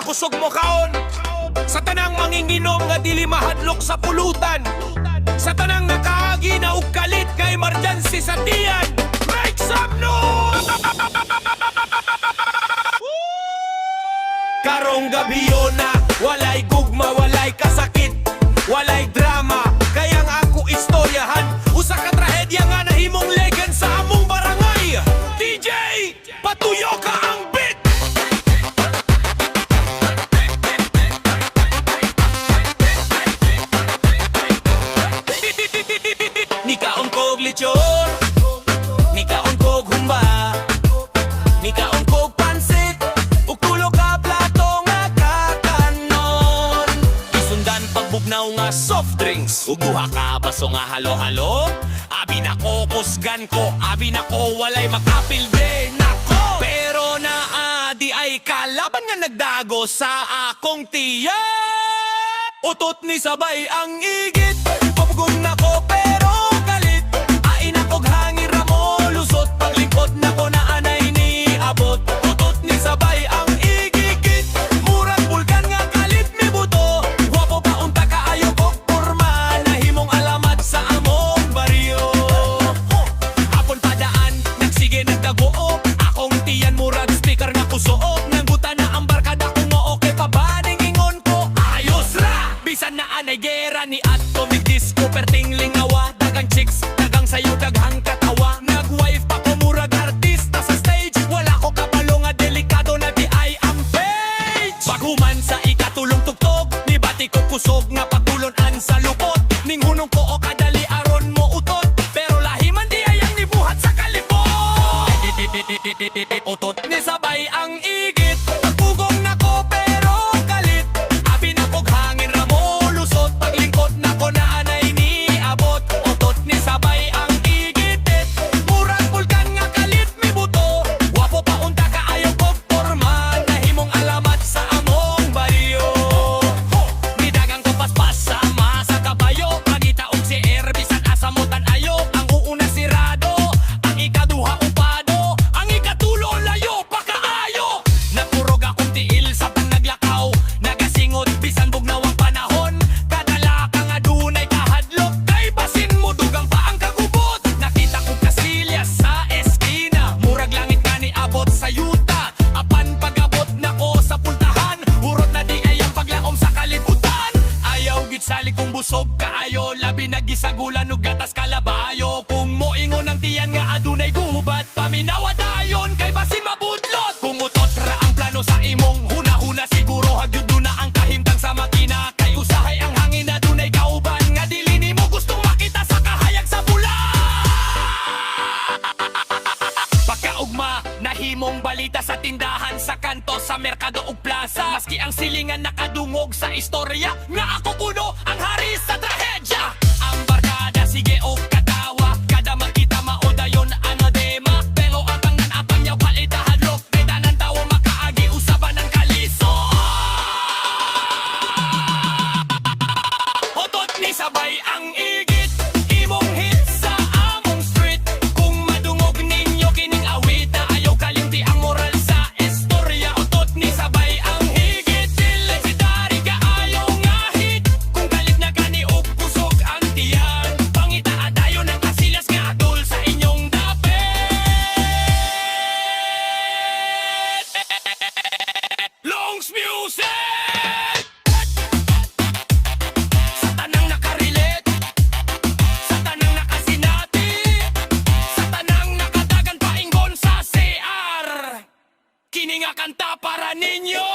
kusog mo kaon. Sa tanang manginginom nga dili mahadlok sa pulutan. Sa tanang nakaagi na og kalit nga emergency sa tiyan. Make some noise! Karong gabi na walay gugma, walay kasakit, walay drama. Kayang ako istoryahan usa ka trahedya nga nahimong legend sa among barangay. DJ, patuyo ka ang beat. Nikaon kog lechon, nikaon kog humba, nikaon kog pansit, ug tulo ka plato nga kakanon. Isundan pagbugnaw nga soft drinks, ug duha ka baso nga halo-halo. Abi na ko kusgan ko, abi na ko walay makapilde nako. Pero di ay kalaban nga nagdago sa akong tiyan. Utot ni sabay ang igit, pabugong nako pero kalit. Ain akog hangin ramo, lusot paglingkod nako na anay ni abot. Utot ni sabay ang igigit, murag bulkan nga kalit mi buto. Wapo pa unta kaayo kog porma, nahimong alamat sa among baryo. Hapon padaan, nagsige nagdaguo, akong tiyan murag speaker na kusuok. Nangguta na ang barkada kung okay pa ba ning ingon ko, ayos ra. Bisan na anay gera ni Atomic Disco, pertingling awa, dagang chicks, dagang sayo, daghang katawa. Nag-wife pa ko murag artista sa stage, wala ko kapalo nga delikado na di ay ang page. Paghuman sa ikatulong tugtog, ni bati ko kusog nga pagtulonan sa lupot. Ning hunong ko o kadali aron mo utot, pero lahi man di ay ang nibuhat sa kalipot. Utot ni sabay ang igit, pagpugong nako pero kalit. Abi na kog hangin ramo, lusot paglingkod nako na anay ni abot. Utot ni sabay ang igitit, murag bulkan nga kalit mi buto. Wapo pa unta kaayo kog porma, nahimong alamat sa among baryo. Nidagang ko paspas sama sa kabayo, magita og si bisan asamutan ayo. Ang uuna sirado, ang ikaduha upado, ang ikatulo layo pa kaayo. Nagpurog akong tiil sa naglakaw, nagasingot bisan bugnaw ang panahon. Kadala ka nga dunay kahadlok, kay basin mo dugang pa ang kagubot. Nakita ko kasilya sa eskina, murag langit nga ni abot sa yuta. Apan pagabot nako sa pultahan, hurot na di ay ang paglaom sa kalibutan. Ayaw gid sali kung busog kaayo, labi na gisagulan ug gatas kalabayo. Kung moingon ang tiyan nga adunay gubat, paminawa dayon kay basin mabudlot. Kung utot ra ang plano sa imong huna-huna, siguro hagyud na ang kahimtang sa makina. Kay usahay ang hangin na dunay kauban, nga dili nimo gustong makita sa kahayag sa bula. Pagkaugma, nahimong balita sa tindahan, sa kanto, sa merkado ug plaza. Maski ang silingan nakadungog sa istorya, nga ako kuno ang hari sa trahedya. Ang barkada sige og katawa, kada makita maodayon anadema. Pero ang tangan yaw kalita hadlok, kay tanan tawo makaagi usaban ng kaliso. Otot ni sabay ang igit, imong hit sa among street. Kung madungog ninyo kining awit, na ayaw kalimti ang moral sa istorya. Otot ni sabay ang higit, legendary ka ayaw nga hit. Kung galit na gani og kusog ang tiyan, pangita adayon ng kasilas nga adol sa inyong dapit. Longs Music! Sa tanang nakarelate, sa tanang nakasinati, sa tanang nakadagan paingon sa CR, kini nga kanta para ninyo.